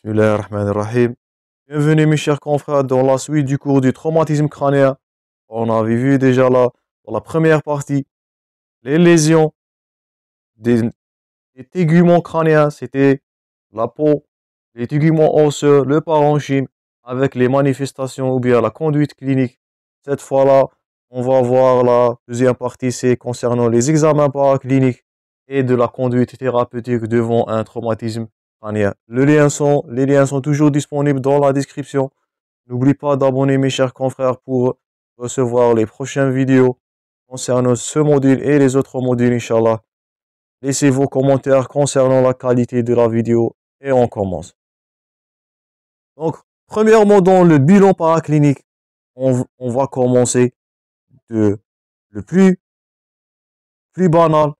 Bismillahirrahmanirrahim. Bienvenue mes chers confrères dans la suite du cours du traumatisme crânien. On avait vu déjà là, dans la première partie, les lésions des, des téguments crâniens, c'était la peau, les téguments osseux, le parenchyme, avec les manifestations ou bien la conduite clinique. Cette fois-là, on va voir la deuxième partie, c'est concernant les examens paracliniques et de la conduite thérapeutique devant un traumatisme crânien. Les liens sont toujours disponibles dans la description. N'oublie pas d'abonner mes chers confrères pour recevoir les prochaines vidéos concernant ce module et les autres modules, Inch'Allah. Laissez vos commentaires concernant la qualité de la vidéo et on commence. Donc, premièrement, dans le bilan paraclinique, on va commencer de le plus banal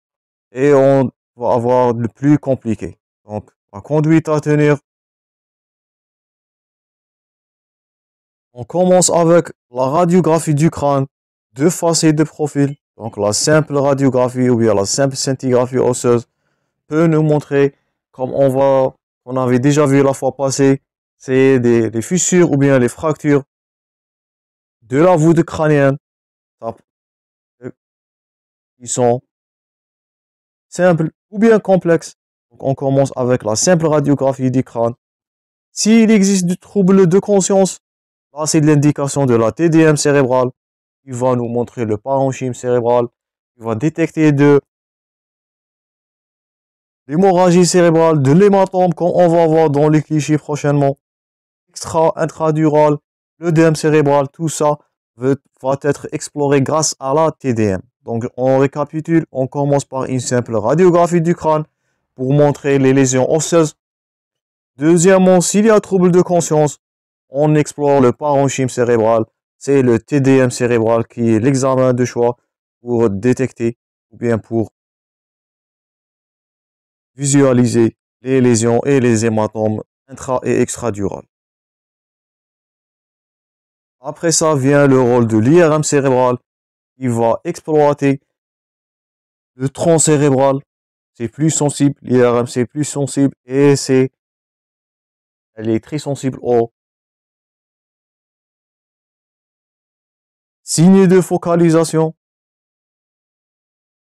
et on va avoir le plus compliqué. Donc, la conduite à tenir. On commence avec la radiographie du crâne, de face et de profil. Donc, la simple radiographie ou bien la simple scintigraphie osseuse peut nous montrer, comme on avait déjà vu la fois passée, c'est des fissures ou bien les fractures de la voûte crânienne qui sont simples ou bien complexes. Donc, on commence avec la simple radiographie du crâne. S'il existe du trouble de conscience, là c'est de l'indication de la TDM cérébrale. Il va nous montrer le parenchyme cérébral. Il va détecter de l'hémorragie cérébrale, de l'hématome, comme on va voir dans les clichés prochainement. Intradural, l'œdème cérébral, tout ça va être exploré grâce à la TDM. Donc on récapitule, on commence par une simple radiographie du crâne pour montrer les lésions osseuses. Deuxièmement, s'il y a trouble de conscience, on explore le parenchyme cérébral. C'est le TDM cérébral qui est l'examen de choix pour détecter ou bien pour visualiser les lésions et les hématomes intra- et extradurales. Après ça vient le rôle de l'IRM cérébral. Il va exploiter le tronc cérébral. C'est plus sensible. L'IRM c'est plus sensible et elle est très sensible aux signes de focalisation.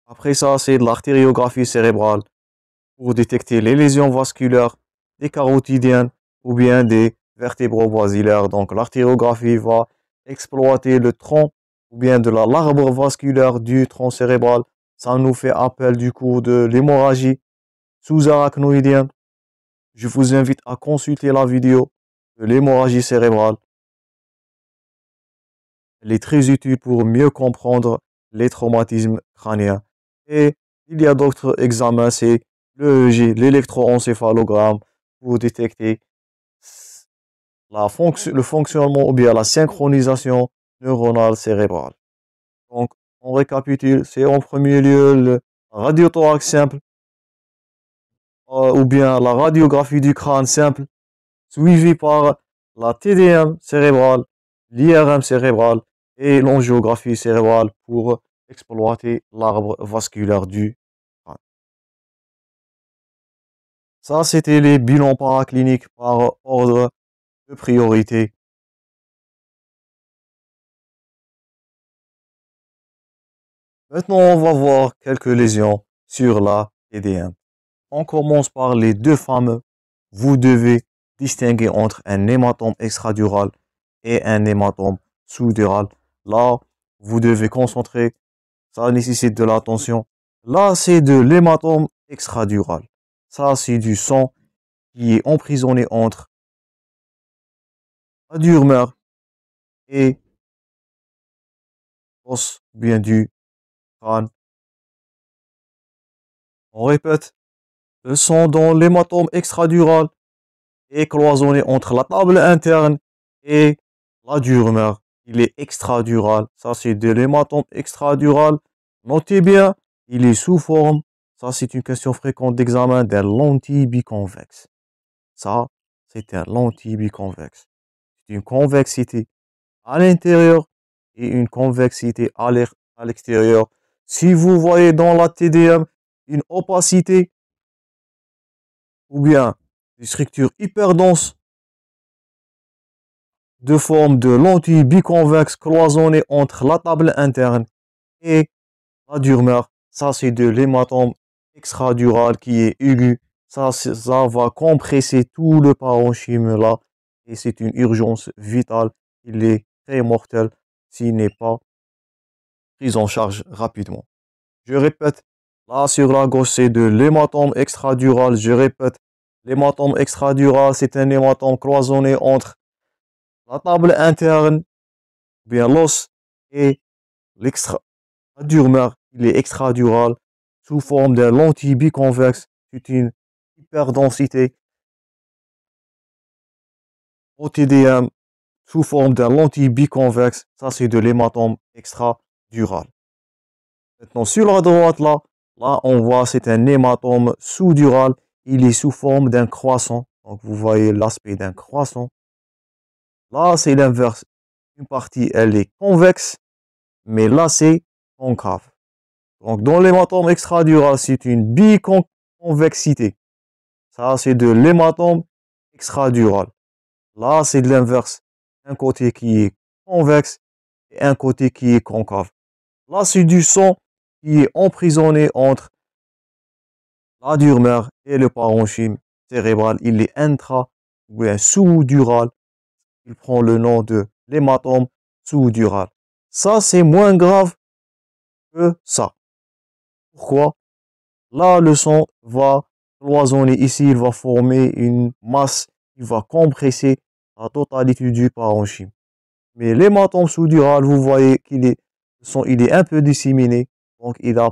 Après ça, c'est de l'artériographie cérébrale pour détecter les lésions vasculaires des carotidiennes ou bien des vertébro-basilaires. Donc l'artériographie va exploiter le tronc ou bien de l'arbre vasculaire du tronc cérébral. Ça nous fait appel du coup de l'hémorragie sous-arachnoïdienne. Je vous invite à consulter la vidéo de l'hémorragie cérébrale. Elle est très utile pour mieux comprendre les traumatismes crâniens. Et il y a d'autres examens, c'est l'EEG, l'électroencéphalogramme, pour détecter le fonctionnement ou bien la synchronisation neuronale cérébrale. Donc, on récapitule, c'est en premier lieu le radiothorax simple, ou bien la radiographie du crâne simple, suivi par la TDM cérébrale, l'IRM cérébral et l'angiographie cérébrale pour exploiter l'arbre vasculaire du crâne. Ça, c'était les bilans paracliniques par ordre de priorité. Maintenant, on va voir quelques lésions sur la TDM. On commence par les deux fameux. Vous devez distinguer entre un hématome extradural et un hématome sous-dural. Là, vous devez concentrer. Ça nécessite de l'attention. Là, c'est de l'hématome extradural. Ça, c'est du sang qui est emprisonné entre la durmeur et l'os bien du crâne. On répète, le sang dans l'hématome extradural est cloisonné entre la table interne et la durmeur. Il est extradural. Ça, c'est de l'hématome extradural. Notez bien, il est sous forme. Ça, c'est une question fréquente d'examen d'un lentille biconvexe. Ça, c'est un lentille biconvexe. C'est une convexité à l'intérieur et une convexité à l'extérieur. Si vous voyez dans la TDM une opacité ou bien des structures hyper denses de forme de lentilles biconvexes cloisonnées entre la table interne et la durmeur. Ça, c'est de l'hématome extradural qui est aigu. Ça va compresser tout le parenchyme là. Et c'est une urgence vitale. Il est très mortel s'il n'est pas pris en charge rapidement. Je répète, là sur la gauche, c'est de l'hématome extradural. Je répète, l'hématome extradural, c'est un hématome cloisonné entre la table interne, bien l'os, et l'extra. La durmeur, il est extradural sous forme d'un lentille biconvexe. C'est une hyperdensité au TDM sous forme d'un lentille biconvexe. Ça, c'est de l'hématome extradural. Maintenant, sur la droite, là, on voit, c'est un hématome sous-dural. Il est sous forme d'un croissant. Donc, vous voyez l'aspect d'un croissant. Là, c'est l'inverse. Une partie, elle est convexe, mais là, c'est concave. Donc, dans l'hématome extradural, c'est une biconvexité. Ça, c'est de l'hématome extradural. Là, c'est de l'inverse. Un côté qui est convexe et un côté qui est concave. Là, c'est du sang qui est emprisonné entre la durmeur et le parenchyme cérébral. Il est intra ou bien sous-dural. Il prend le nom de l'hématome sous-dural. Ça, c'est moins grave que ça. Pourquoi? Là, le sang va cloisonner ici, il va former une masse, il va compresser la totalité du parenchyme. Mais l'hématome sous-dural, vous voyez qu'il est, il est un peu disséminé, donc il a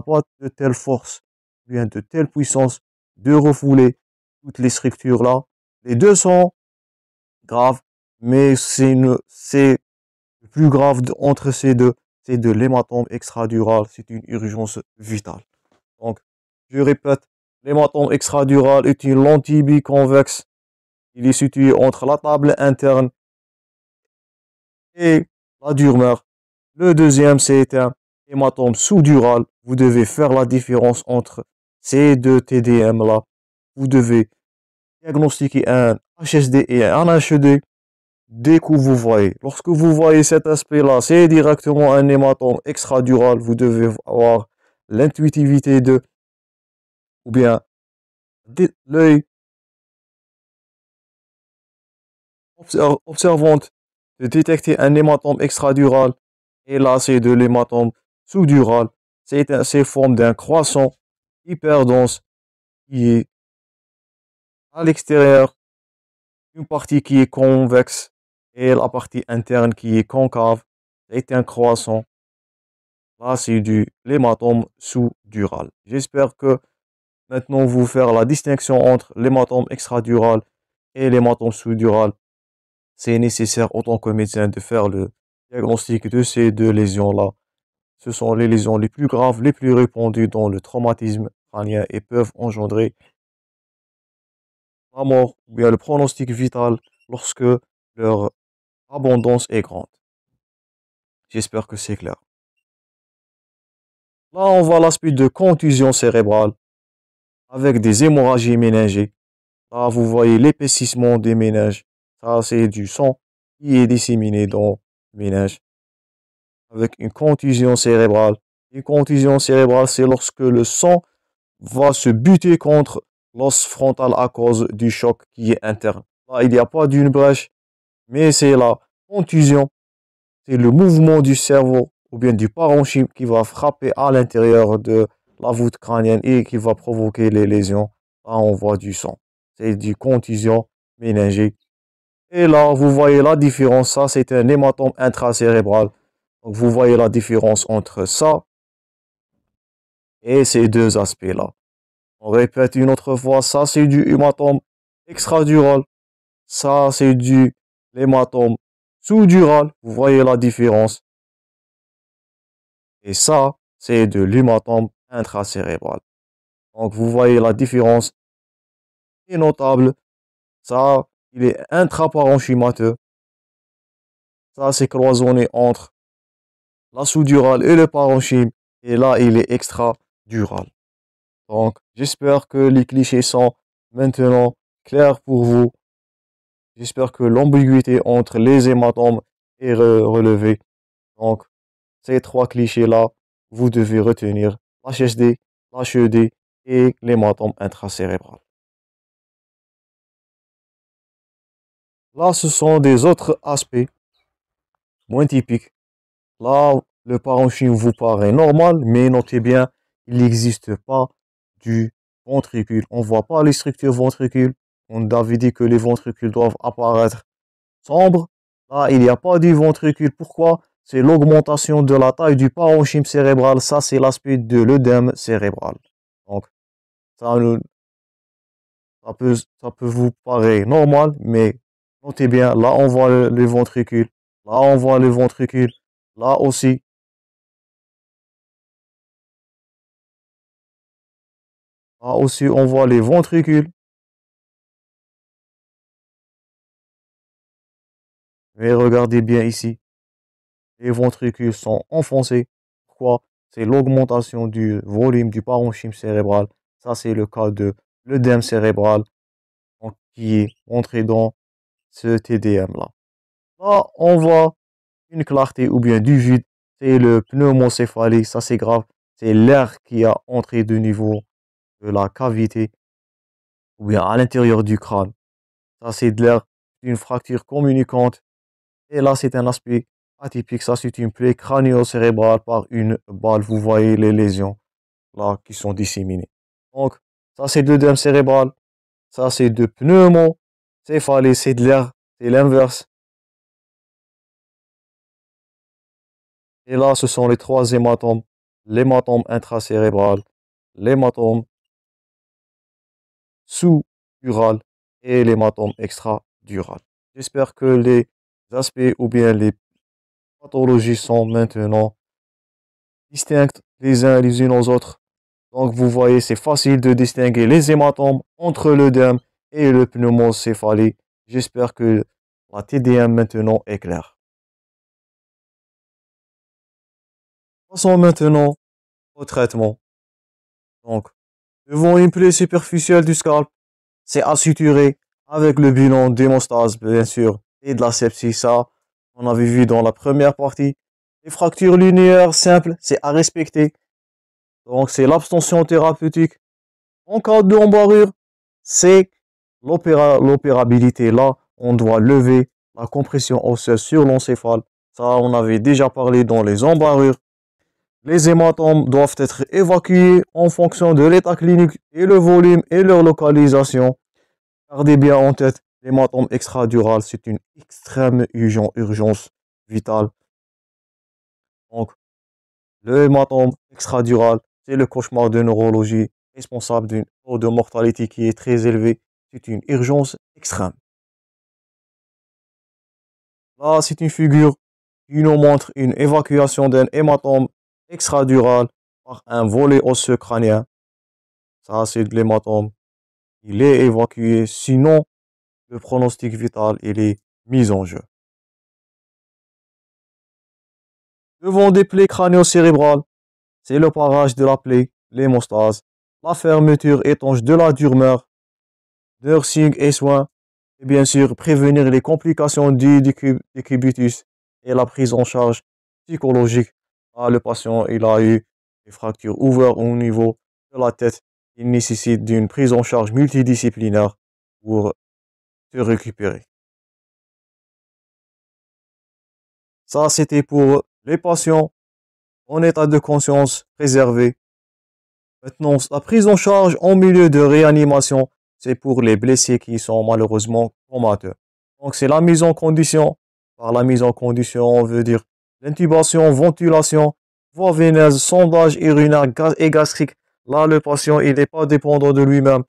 pas de telle force, bien de telle puissance de refouler toutes les structures là. Les deux sont graves, mais c'est le plus grave entre ces deux, c'est de l'hématome extradural, c'est une urgence vitale. Donc, je répète, l'hématome extradural est une lentille biconvexe. Il est situé entre la table interne et la durmeur. Le deuxième, c'est un hématome sous-dural. Vous devez faire la différence entre ces deux TDM là. Vous devez diagnostiquer un HSD et un HED dès que vous voyez. Lorsque vous voyez cet aspect-là, c'est directement un hématome extradural. Vous devez avoir l'intuitivité de, ou bien l'œil observante de détecter un hématome extradural. Et là, c'est de l'hématome sous-dural. C'est forme d'un croissant hyper dense qui est à l'extérieur, une partie qui est convexe et la partie interne qui est concave. C'est un croissant. Là, c'est du l'hématome sous-dural. J'espère que maintenant vous faire la distinction entre l'hématome extradural et l'hématome sous-dural. C'est nécessaire en tant que médecin de faire le diagnostic de ces deux lésions-là. Ce sont les lésions les plus graves, les plus répandues dans le traumatisme crânien et peuvent engendrer la mort ou bien le pronostic vital lorsque leur abondance est grande. J'espère que c'est clair. Là, on voit l'aspect de contusion cérébrale avec des hémorragies méningées. Là, vous voyez l'épaississement des méninges. Ça, c'est du sang qui est disséminé dans le méninge avec une contusion cérébrale. Une contusion cérébrale, c'est lorsque le sang va se buter contre l'os frontal à cause du choc qui est interne. Là, il n'y a pas d'une brèche, mais c'est la contusion. C'est le mouvement du cerveau ou bien du parenchyme qui va frapper à l'intérieur de la voûte crânienne et qui va provoquer les lésions. Là, on voit du sang. C'est du contusion méningée. Et là, vous voyez la différence. Ça, c'est un hématome intracérébral. Donc, vous voyez la différence entre ça et ces deux aspects-là. On répète une autre fois. Ça, c'est du hématome extradural. Ça, c'est du l'hématome sous-dural. Vous voyez la différence. Et ça, c'est de l'hématome intracérébral. Donc, vous voyez la différence est notable. Ça, il est intraparenchymateux. Ça, c'est cloisonné entre la sous-durale et le parenchyme. Et là, il est extradural. Donc, j'espère que les clichés sont maintenant clair pour vous. J'espère que l'ambiguïté entre les hématomes est relevée. Donc, ces trois clichés-là, vous devez retenir l'HSD, l'HED et l'hématome intracérébral. Là, ce sont des autres aspects moins typiques. Là, le parenchyme vous paraît normal, mais notez bien, il n'existe pas du ventricule. On ne voit pas les structures ventricules. On avait dit que les ventricules doivent apparaître sombres. Là, il n'y a pas du ventricule. Pourquoi? C'est l'augmentation de la taille du parenchyme cérébral. Ça, c'est l'aspect de l'œdème cérébral. Donc, ça, ça peut vous paraître normal, mais notez bien, là, on voit le ventricule. Là, on voit le ventricule. Là aussi. Là aussi, on voit les ventricules. Mais regardez bien ici. Les ventricules sont enfoncés. Pourquoi? C'est l'augmentation du volume du parenchyme cérébral. Ça, c'est le cas de l'œdème cérébral qui est entré dans ce TDM-là. Là, on voit une clarté ou bien du vide. C'est le pneumocéphalie. Ça, c'est grave. C'est l'air qui a entré de niveau de la cavité ou bien à l'intérieur du crâne. Ça, c'est de l'air d'une fracture communicante. Et là, c'est un aspect atypique. Ça, c'est une plaie crânio-cérébrale par une balle. Vous voyez les lésions là qui sont disséminées. Donc, ça, c'est de l'œdème cérébral. Ça, c'est de pneumocéphalie. C'est de l'air. C'est l'inverse. Et là, ce sont les trois hématomes. L'hématome intracérébral, l'hématome sous-dural et l'hématome extradural. J'espère que les aspects ou bien les pathologies sont maintenant distinctes les uns les unes aux autres. Donc vous voyez, c'est facile de distinguer les hématomes entre l'œdème et le pneumocéphalie. J'espère que la TDM maintenant est claire. Passons maintenant au traitement. Donc, devant une plaie superficielle du scalp, c'est à suturer avec le bilan d'hémostase, bien sûr, et de la sepsis. Ça, on avait vu dans la première partie. Les fractures linéaires simples, c'est à respecter. Donc, c'est l'abstention thérapeutique. En cas d'embarrure, c'est l'opérabilité. Là, on doit lever la compression osseuse sur l'encéphale. Ça, on avait déjà parlé dans les embarrures. Les hématomes doivent être évacués en fonction de l'état clinique et le volume et leur localisation. Gardez bien en tête, l'hématome extradural, c'est une extrême urgence vitale. Donc, le hématome extradural, c'est le cauchemar de neurologie responsable d'une taux de mortalité qui est très élevé. C'est une urgence extrême. Là, c'est une figure qui nous montre une évacuation d'un hématome extradural par un volet osseux crânien. Ça, c'est de l'hématome. Il est évacué, sinon le pronostic vital il est mis en jeu. Devant des plaies crânio-cérébrales, c'est le parage de la plaie, l'hémostase, la fermeture étanche de la durmeur, nursing et soins, et bien sûr prévenir les complications du décubitus et la prise en charge psychologique. Ah, le patient il a eu des fractures ouvertes au niveau de la tête. Il nécessite d'une prise en charge multidisciplinaire pour se récupérer. Ça, c'était pour les patients en état de conscience préservé. Maintenant, la prise en charge en milieu de réanimation, c'est pour les blessés qui sont malheureusement comateux. Donc, c'est la mise en condition. Par la mise en condition, on veut dire l'intubation, ventilation, voie veineuse, sondage urinaire et gastrique. Là, le patient, il n'est pas dépendant de lui-même.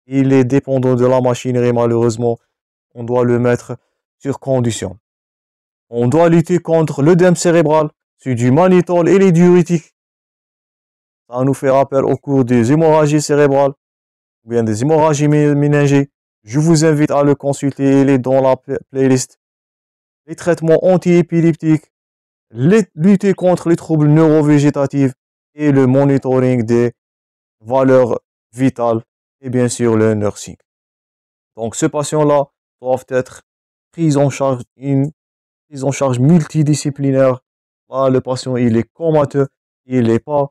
Il est dépendant de la machinerie, malheureusement. On doit le mettre sur condition. On doit lutter contre l'œdème cérébral, c'est du mannitol et les diurétiques. Ça nous fait rappel au cours des hémorragies cérébrales ou bien des hémorragies méningées. Je vous invite à le consulter, il est dans la playlist. Les traitements antiépileptiques, lutter contre les troubles neurovégétatifs et le monitoring des valeurs vitales et bien sûr le nursing. Donc, ce patient-là doit être pris en charge, une prise en charge multidisciplinaire. Là, le patient, il est comateux, il n'est pas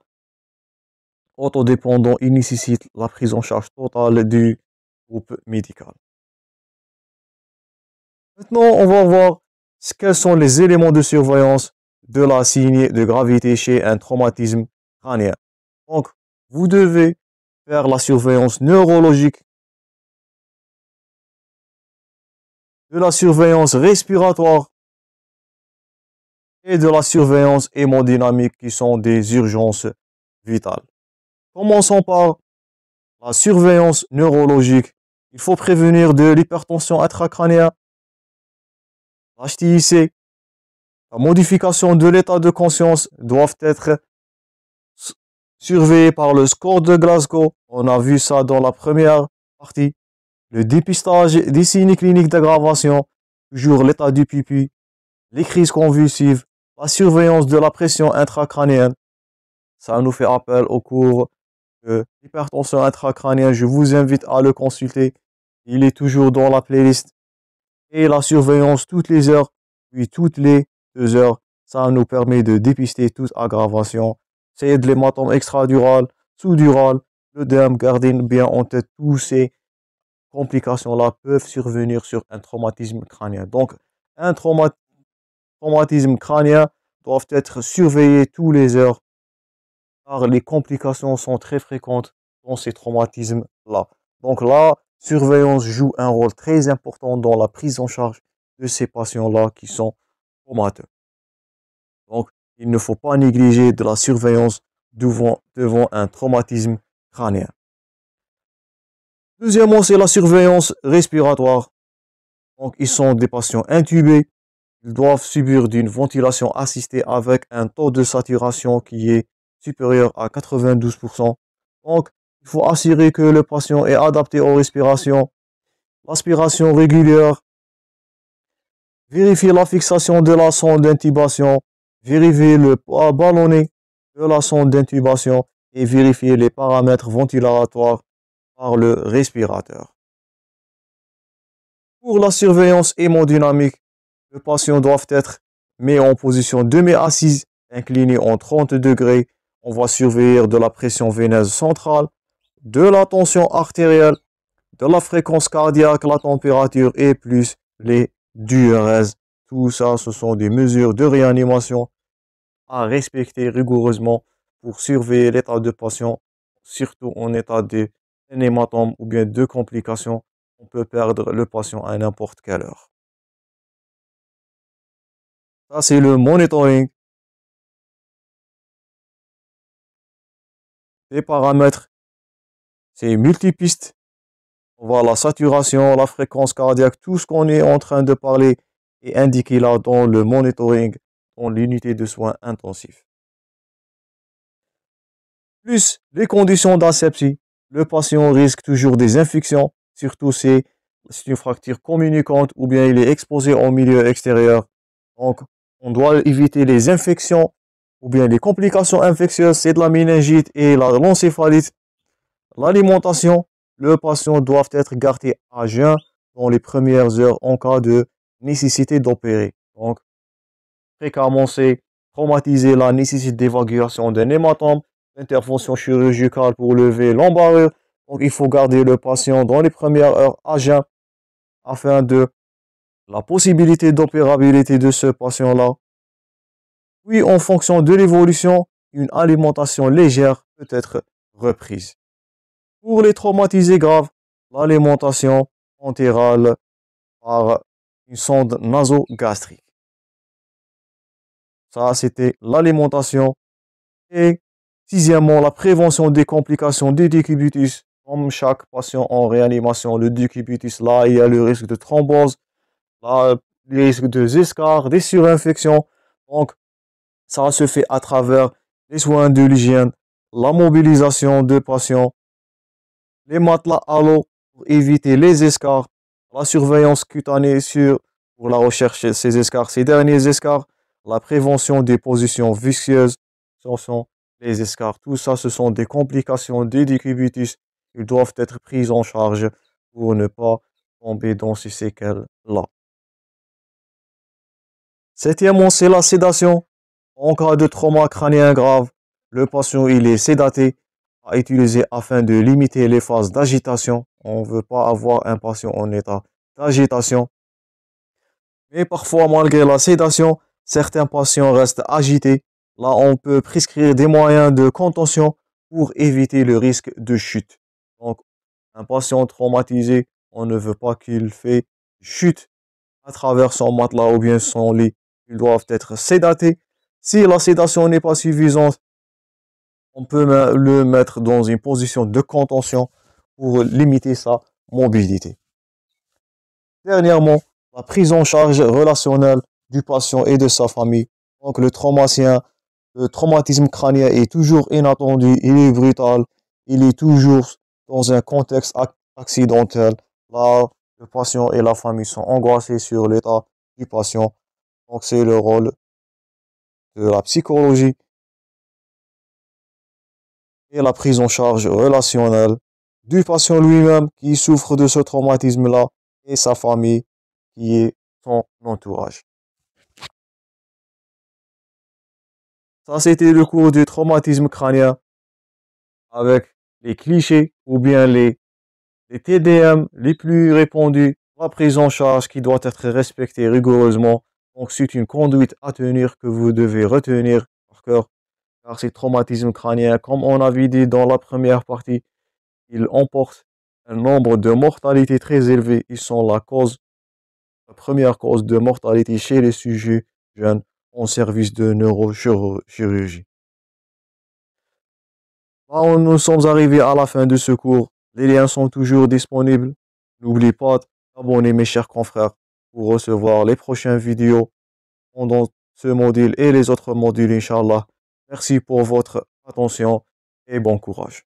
autodépendant, il nécessite la prise en charge totale du groupe médical. Maintenant, on va voir quels sont les éléments de surveillance de la signée de gravité chez un traumatisme crânien. Donc, vous devez faire la surveillance neurologique, de la surveillance respiratoire et de la surveillance hémodynamique qui sont des urgences vitales. Commençons par la surveillance neurologique. Il faut prévenir de l'hypertension intracrânienne, l'HTIC. La modification de l'état de conscience doivent être surveillées par le score de Glasgow. On a vu ça dans la première partie. Le dépistage des signes cliniques d'aggravation, toujours l'état du pipi, les crises convulsives, la surveillance de la pression intracrânienne. Ça nous fait appel au cours de l'hypertension intracrânienne. Je vous invite à le consulter. Il est toujours dans la playlist. Et la surveillance toutes les heures, puis toutes les 2 heures. Ça nous permet de dépister toute aggravation. C'est de l'hématome extradural, sous-dural, l'œdème. Gardez bien en tête tous ces complications-là peuvent survenir sur un traumatisme crânien. Donc, un traumatisme crânien doit être surveillé tous les heures car les complications sont très fréquentes dans ces traumatismes-là. Donc, la surveillance joue un rôle très important dans la prise en charge de ces patients-là qui sont traumatisés. Donc, il ne faut pas négliger de la surveillance devant un traumatisme crânien. Deuxièmement, c'est la surveillance respiratoire. Donc, ils sont des patients intubés. Ils doivent subir d'une ventilation assistée avec un taux de saturation qui est supérieur à 92%. Donc, il faut assurer que le patient est adapté aux respirations, l'aspiration régulière, vérifier la fixation de la sonde d'intubation, vérifier le poids ballonné de la sonde d'intubation et vérifier les paramètres ventilatoires par le respirateur. Pour la surveillance hémodynamique, le patient doit être mis en position demi-assise, incliné en 30 degrés. On va surveiller de la pression veineuse centrale, de la tension artérielle, de la fréquence cardiaque, la température et plus les diurèses. Tout ça, ce sont des mesures de réanimation à respecter rigoureusement pour surveiller l'état de patient, surtout en état d'énématome ou bien de complications. On peut perdre le patient à n'importe quelle heure. Ça, c'est le monitoring des paramètres. C'est multipistes. On voit la saturation, la fréquence cardiaque, tout ce qu'on est en train de parler est indiqué là dans le monitoring, dans l'unité de soins intensifs. Plus les conditions d'asepsie. Le patient risque toujours des infections, surtout si c'est une fracture communicante ou bien il est exposé au milieu extérieur. Donc, on doit éviter les infections ou bien les complications infectieuses, c'est de la méningite et l'encéphalite. L'alimentation, le patient doit être gardé à jeun dans les premières heures en cas de nécessité d'opérer. Donc, fréquemment, c'est traumatiser la nécessité d'évacuation d'un hématome, intervention chirurgicale pour lever l'embarrure. Donc, il faut garder le patient dans les premières heures à jeun afin de la possibilité d'opérabilité de ce patient-là. Puis, en fonction de l'évolution, une alimentation légère peut être reprise. Pour les traumatisés graves, l'alimentation entérale par une sonde nasogastrique. Ça, c'était l'alimentation. Et sixièmement, la prévention des complications des décubitus. Comme chaque patient en réanimation, le décubitus, là, il y a le risque de thrombose, là, le risque de escarres, des surinfections. Donc, ça se fait à travers les soins de l'hygiène, la mobilisation de patients, les matelas à l'eau pour éviter les escarres, la surveillance cutanée pour la recherche de ces escarres, ces derniers escarres, la prévention des positions vicieuses, ce sont les escarres. Tout ça, ce sont des complications des décubitus. Ils doivent être pris en charge pour ne pas tomber dans ces séquelles-là. Septièmement, c'est la sédation. En cas de trauma crânien grave, le patient il est sédaté à utiliser afin de limiter les phases d'agitation. On ne veut pas avoir un patient en état d'agitation. Mais parfois, malgré la sédation, certains patients restent agités. Là, on peut prescrire des moyens de contention pour éviter le risque de chute. Donc, un patient traumatisé, on ne veut pas qu'il fait chute à travers son matelas ou bien son lit. Ils doivent être sédatés. Si la sédation n'est pas suffisante, on peut le mettre dans une position de contention pour limiter sa mobilité. Dernièrement, la prise en charge relationnelle du patient et de sa famille. Donc le traumatisme crânien est toujours inattendu, il est brutal, il est toujours dans un contexte accidentel. Là, le patient et la famille sont angoissés sur l'état du patient. Donc c'est le rôle de la psychologie et la prise en charge relationnelle du patient lui-même qui souffre de ce traumatisme-là et sa famille qui est son entourage. Ça, c'était le cours du traumatisme crânien avec les clichés ou bien les TDM les plus répandus, la prise en charge qui doit être respectée rigoureusement. Donc, c'est une conduite à tenir que vous devez retenir par cœur, car ces traumatismes crâniens, comme on avait dit dans la première partie, ils emportent un nombre de mortalités très élevé. Ils sont la première cause de mortalité chez les sujets jeunes en service de neurochirurgie. Là, nous sommes arrivés à la fin de ce cours. Les liens sont toujours disponibles. N'oubliez pas d'abonner mes chers confrères pour recevoir les prochaines vidéos pendant ce module et les autres modules, Inch'Allah. Merci pour votre attention et bon courage.